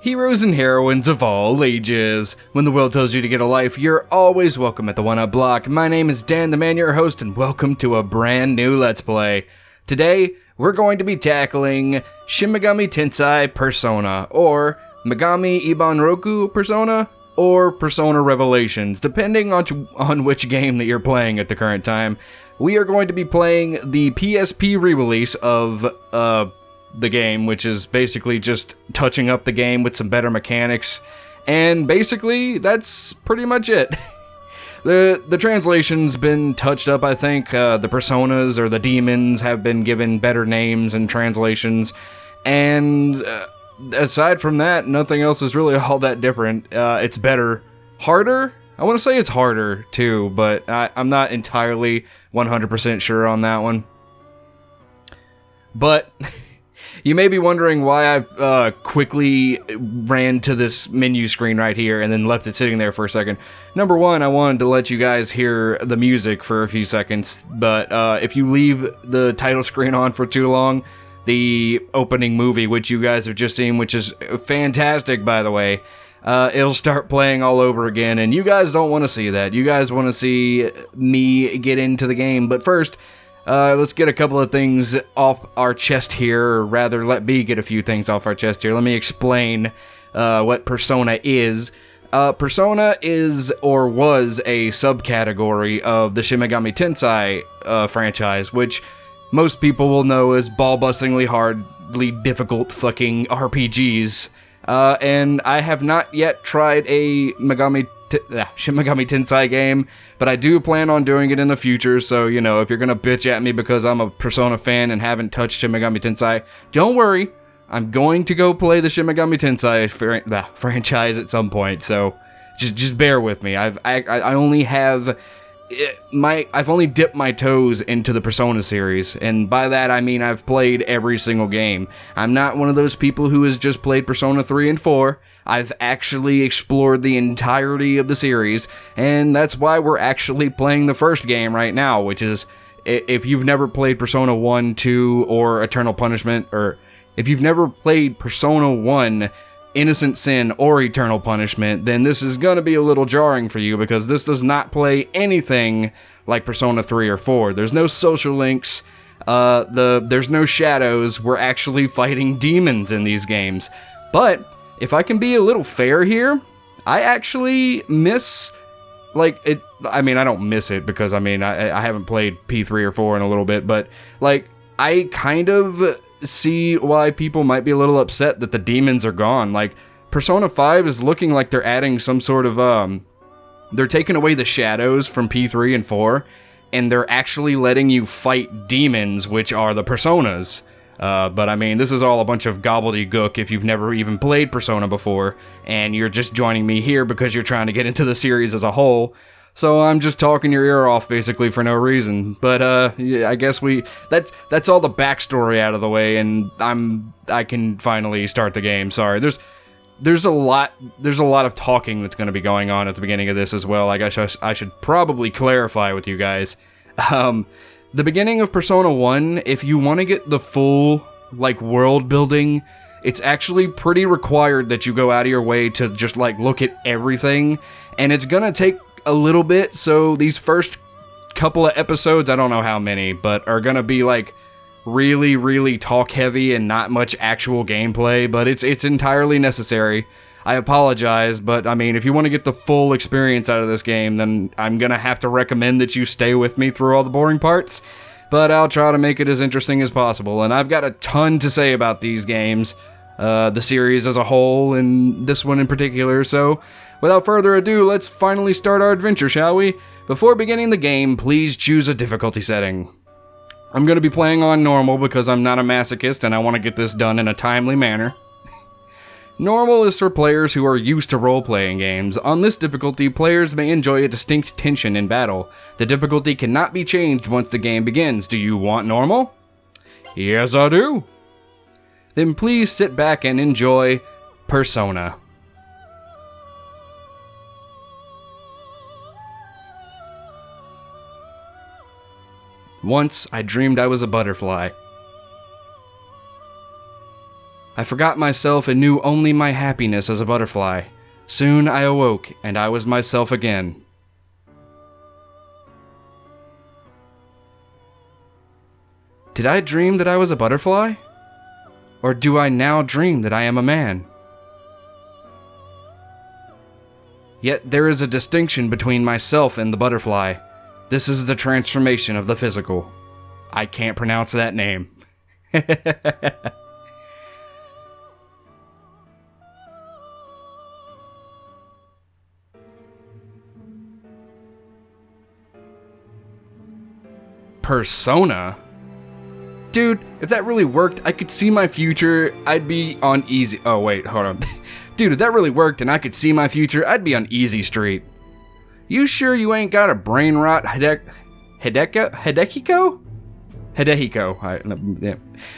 Heroes and heroines of all ages. When the world tells you to get a life, you're always welcome at the One Up Block. My name is Dan the Man, your host, and welcome to a brand new Let's Play. Today, we're going to be tackling Shin Megami Tensei Persona, or Megami Ibanroku Persona, or Persona Revelations, depending on which game that you're playing at the current time. We are going to be playing the PSP re-release of, the game, which is basically just touching up the game with some better mechanics, and basically that's pretty much it. The translation's been touched up, I think. The personas or the demons have been given better names and translations, and aside from that, nothing else is really all that different. It's better. Harder? I want to say it's harder too, but I'm not entirely 100% sure on that one. But you may be wondering why I quickly ran to this menu screen right here and then left it sitting there for a second. Number one, I wanted to let you guys hear the music for a few seconds, but if you leave the title screen on for too long, the opening movie, which you guys have just seen, which is fantastic, by the way, it'll start playing all over again, and you guys don't want to see that. You guys want to see me get into the game, but first, let's get a couple of things off our chest here, or rather, let me get a few things off our chest here. Let me explain what Persona is. Persona is, or was, a subcategory of the Shin Megami Tensei franchise, which most people will know as ball-bustingly hardly difficult fucking RPGs. And I have not yet tried a Shin Megami Tensei game, but I do plan on doing it in the future, so, you know, if you're gonna bitch at me because I'm a Persona fan and haven't touched Shin Megami Tensei, don't worry, I'm going to go play the Shin Megami Tensei franchise at some point, so just bear with me. I've only dipped my toes into the Persona series, and by that I mean I've played every single game. I'm not one of those people who has just played Persona 3 and 4. I've actually explored the entirety of the series, and that's why we're actually playing the first game right now, which is, if you've never played Persona 1, 2, or Eternal Punishment, or if you've never played Persona 1, Innocent Sin, or Eternal Punishment, then this is gonna be a little jarring for you, because this does not play anything like Persona 3 or 4. There's no social links, there's no shadows. We're actually fighting demons in these games. But if I can be a little fair here, I actually miss, like, it. I mean, I don't miss it, because, I mean, I haven't played P3 or 4 in a little bit, but, like, I kind of see why people might be a little upset that the demons are gone. Like, Persona 5 is looking like they're adding some sort of, they're taking away the shadows from P3 and 4, and they're actually letting you fight demons, which are the Personas. But I mean, this is all a bunch of gobbledygook if you've never even played Persona before, and you're just joining me here because you're trying to get into the series as a whole. So I'm just talking your ear off basically for no reason. But yeah, I guess that's all the backstory out of the way, and I can finally start the game. Sorry, there's a lot of talking that's going to be going on at the beginning of this as well. I guess I should probably clarify with you guys. The beginning of Persona 1, if you want to get the full, like, world building, it's actually pretty required that you go out of your way to just, like, look at everything, and it's gonna take a little bit, so these first couple of episodes, I don't know how many, but are gonna be, like, really, really talk-heavy and not much actual gameplay, but it's entirely necessary. I apologize, but I mean, if you want to get the full experience out of this game, then I'm gonna have to recommend that you stay with me through all the boring parts, but I'll try to make it as interesting as possible, and I've got a ton to say about these games, the series as a whole, and this one in particular, so without further ado, let's finally start our adventure, shall we? Before beginning the game, please choose a difficulty setting. I'm gonna be playing on normal because I'm not a masochist and I want to get this done in a timely manner. Normal is for players who are used to role-playing games. On this difficulty, players may enjoy a distinct tension in battle. The difficulty cannot be changed once the game begins. Do you want normal? Yes, I do. Then please sit back and enjoy Persona. Once, I dreamed I was a butterfly. I forgot myself and knew only my happiness as a butterfly. Soon I awoke, and I was myself again. Did I dream that I was a butterfly? Or do I now dream that I am a man? Yet there is a distinction between myself and the butterfly. This is the transformation of the physical. I can't pronounce that name. Persona? Dude, if that really worked, I could see my future, I'd be on easy... Oh, wait, hold on. Dude, if that really worked and I could see my future, I'd be on Easy Street. You sure you ain't got a brain rot Hidehiko? Yeah.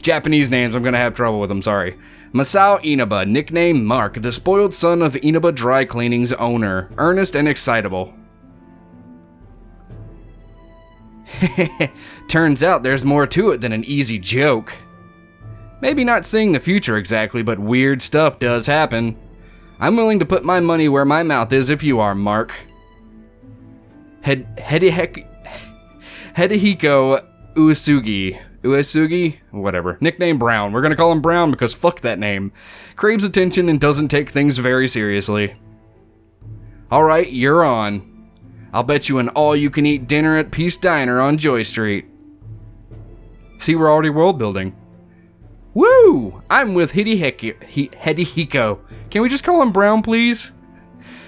Japanese names, I'm gonna have trouble with them, sorry. Masao Inaba, nickname Mark, the spoiled son of Inaba Dry Cleaning's owner, earnest and excitable. Turns out there's more to it than an easy joke. Maybe not seeing the future exactly, but weird stuff does happen. I'm willing to put my money where my mouth is if you are, Mark. Hidehiko Uesugi? Whatever. Nickname Brown. We're gonna call him Brown because fuck that name. Craves attention and doesn't take things very seriously. Alright, you're on. I'll bet you an all-you-can-eat dinner at Peace Diner on Joy Street. See, we're already world building. Woo! I'm with Hidehiko. Can we just call him Brown, please?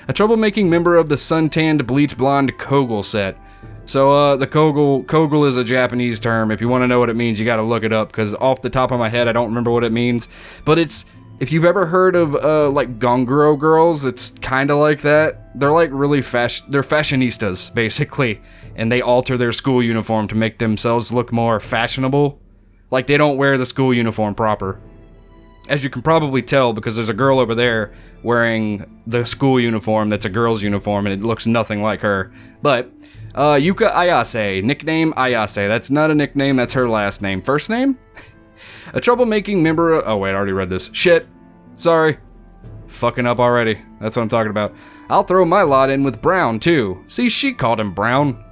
A troublemaking member of the suntanned bleach blonde Kogel set. So, the Kogel is a Japanese term. If you want to know what it means, you gotta look it up, because off the top of my head, I don't remember what it means. But it's, if you've ever heard of, like, Gonguro girls, it's kinda like that. They're, like, really they're fashionistas, basically. And they alter their school uniform to make themselves look more fashionable. Like, they don't wear the school uniform proper. As you can probably tell, because there's a girl over there wearing the school uniform that's a girl's uniform, and it looks nothing like her. But, Yuka Ayase, nickname Ayase. That's not a nickname, that's her last name. First name? A troublemaking member of... Oh, wait, I already read this. Shit. Sorry. Fucking up already. That's what I'm talking about. I'll throw my lot in with Brown, too. See, she called him Brown.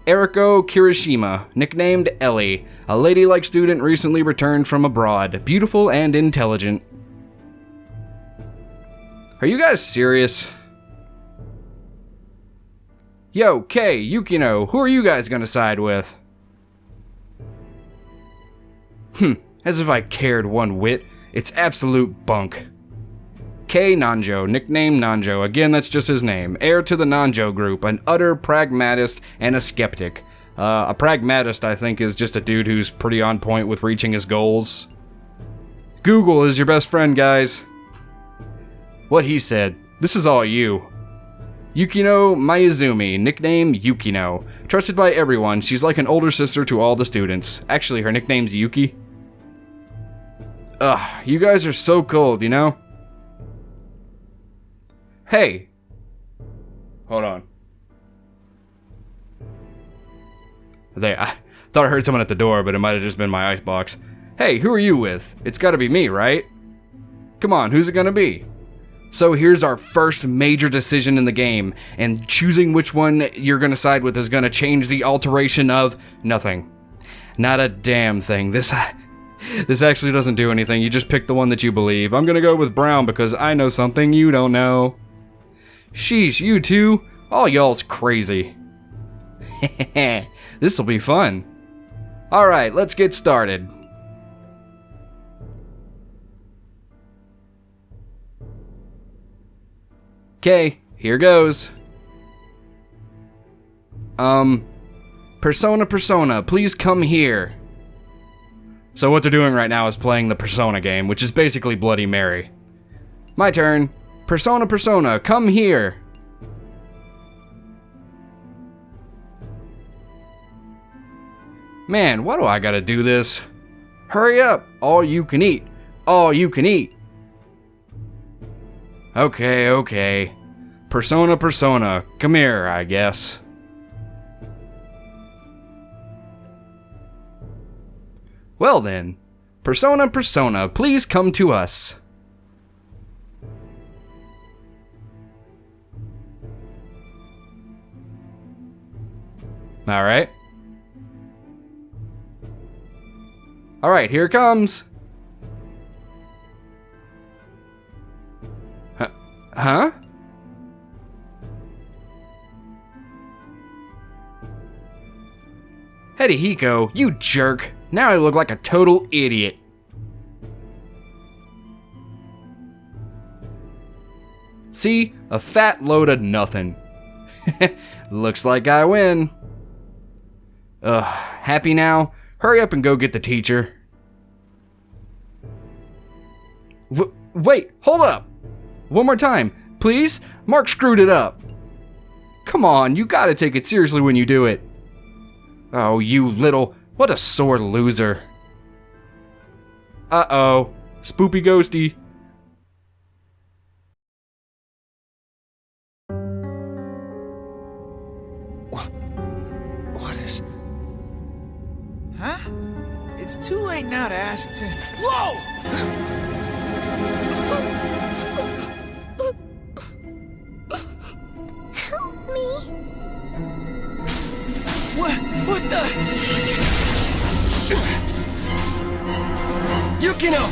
Eriko Kirishima, nicknamed Ellie, a ladylike student recently returned from abroad, beautiful and intelligent. Are you guys serious? Yo, Kei, Yukino, who are you guys gonna side with? As if I cared one whit. It's absolute bunk. Kei Nanjo, nickname Nanjo, again that's just his name, heir to the Nanjo group, an utter pragmatist and a skeptic. A pragmatist, I think, is just a dude who's pretty on point with reaching his goals. Google is your best friend, guys. What he said. This is all you. Yukino Mayuzumi, nickname Yukino. Trusted by everyone, she's like an older sister to all the students. Actually, her nickname's Yuki. Ugh, you guys are so cold, you know? Hey! Hold on. I thought I heard someone at the door, but it might have just been my icebox. Hey, who are you with? It's gotta be me, right? Come on, who's it gonna be? So here's our first major decision in the game, and choosing which one you're gonna side with is gonna change the alteration of nothing. Not a damn thing. This actually doesn't do anything. You just pick the one that you believe. I'm gonna go with Brown because I know something you don't know. Sheesh, you two? All y'all's crazy. This'll be fun. Alright, let's get started. Okay, here goes. Persona, please come here. So what they're doing right now is playing the Persona game, which is basically Bloody Mary. My turn. Persona, come here. Man, why do I gotta do this? Hurry up! All you can eat. All you can eat. Okay. Persona, come here, I guess. Well then, Persona, please come to us. Alright. Alright, here it comes. Huh? Hidehiko, you jerk. Now I look like a total idiot. See? A fat load of nothing. Looks like I win. Ugh, happy now? Hurry up and go get the teacher. Wait, hold up! One more time, please? Mark screwed it up. Come on, you gotta take it seriously when you do it. Oh, you little... What a sore loser. Uh-oh. Spoopy ghosty. What is... Huh? It's too late now to ask to... Whoa! Help me. What the... Yukino!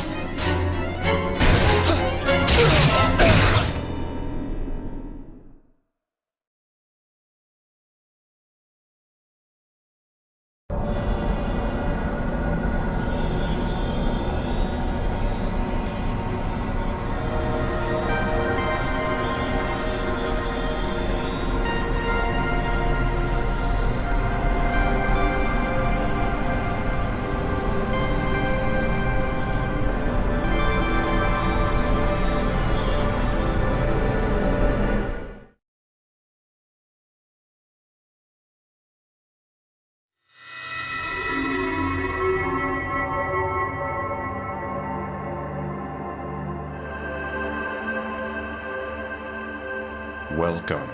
Welcome.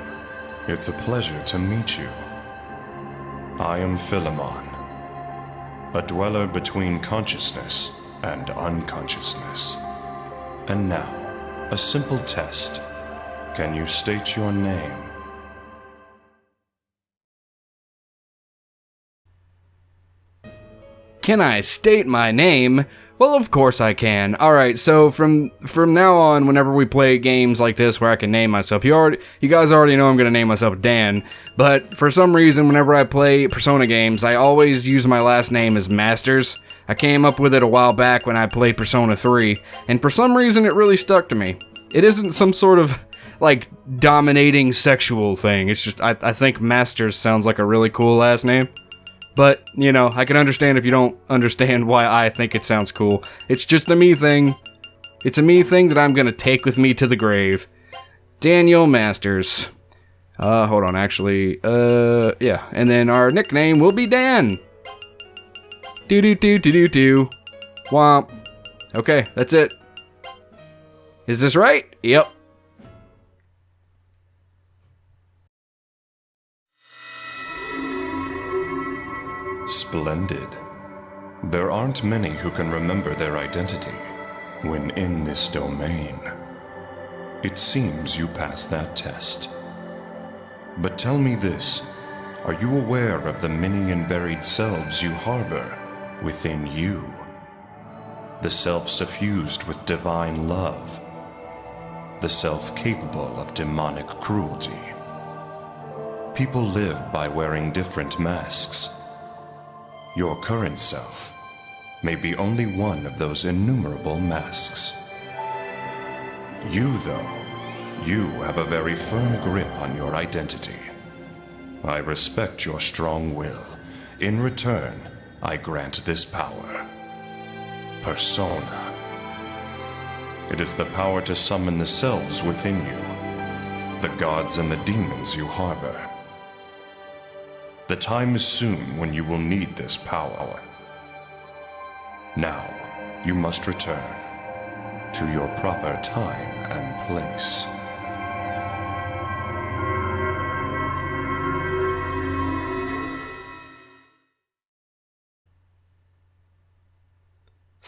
It's a pleasure to meet you. I am Philemon, a dweller between consciousness and unconsciousness. And now, a simple test. Can you state your name? Can I state my name? Well, of course I can. Alright, so from now on, whenever we play games like this where I can name myself, you guys already know I'm gonna name myself Dan, but for some reason, whenever I play Persona games, I always use my last name as Masters. I came up with it a while back when I played Persona 3, and for some reason it really stuck to me. It isn't some sort of, like, dominating sexual thing, it's just, I think Masters sounds like a really cool last name. But, you know, I can understand if you don't understand why I think it sounds cool. It's just a me thing. It's a me thing that I'm gonna take with me to the grave. Daniel Masters. Hold on, actually, yeah. And then our nickname will be Dan. Do-do-do-do-do-do. Womp. Okay, that's it. Is this right? Yep. Splendid. There aren't many who can remember their identity when in this domain. It seems you passed that test. But tell me this, are you aware of the many and varied selves you harbor within you? The self suffused with divine love. The self capable of demonic cruelty. People live by wearing different masks. Your current self may be only one of those innumerable masks. You, though, you have a very firm grip on your identity. I respect your strong will. In return, I grant this power. Persona. It is the power to summon the selves within you, the gods and the demons you harbor. The time is soon when you will need this power. Now, you must return to your proper time and place.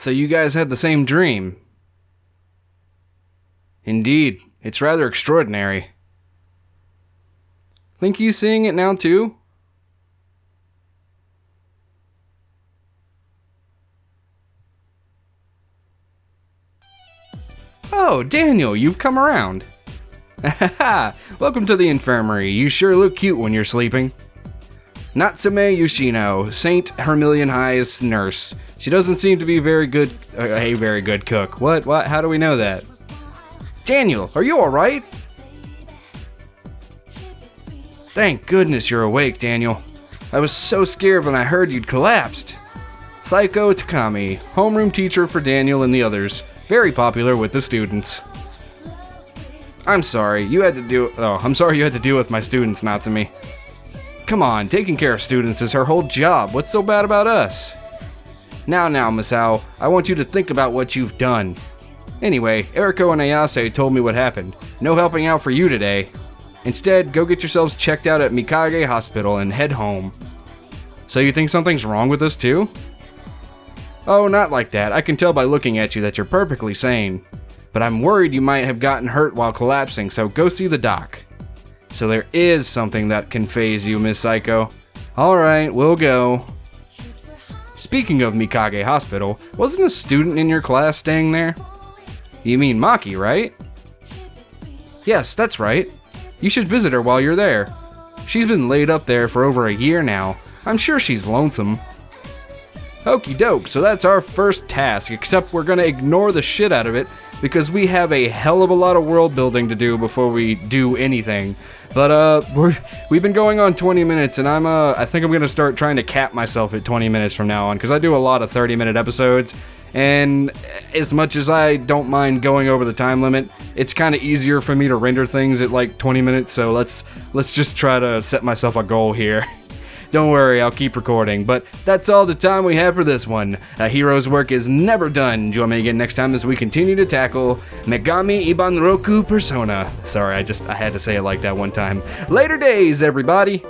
So you guys had the same dream. Indeed, it's rather extraordinary. Think he's seeing it now too? Oh, Daniel, you've come around. Welcome to the infirmary. You sure look cute when you're sleeping. Natsume Yoshino, Saint Hermilion High's nurse. She doesn't seem to be a very good cook. What? How do we know that? Daniel, are you alright? Thank goodness you're awake, Daniel. I was so scared when I heard you'd collapsed. Saiko Takami, homeroom teacher for Daniel and the others. Very popular with the students. I'm sorry you had to deal with my students, Natsume. Come on, taking care of students is her whole job. What's so bad about us? Now, Masao, I want you to think about what you've done. Anyway, Eriko and Ayase told me what happened. No helping out for you today. Instead, go get yourselves checked out at Mikage Hospital and head home. So you think something's wrong with us too? Oh, not like that. I can tell by looking at you that you're perfectly sane. But I'm worried you might have gotten hurt while collapsing, so go see the doc. So there is something that can phase you, Miss Saiko. Alright, we'll go. Speaking of Mikage Hospital, wasn't a student in your class staying there? You mean Maki, right? Yes, that's right. You should visit her while you're there. She's been laid up there for over a year now. I'm sure she's lonesome. Okie doke, so that's our first task, except we're gonna ignore the shit out of it because we have a hell of a lot of world building to do before we do anything. But we've been going on 20 minutes and I think I'm gonna start trying to cap myself at 20 minutes from now on because I do a lot of 30-minute episodes, and as much as I don't mind going over the time limit, it's kind of easier for me to render things at like 20 minutes, so let's just try to set myself a goal here. Don't worry, I'll keep recording, but that's all the time we have for this one. A hero's work is never done. Join me again next time as we continue to tackle Megami Ibanroku Persona. Sorry, I had to say it like that one time. Later days, everybody!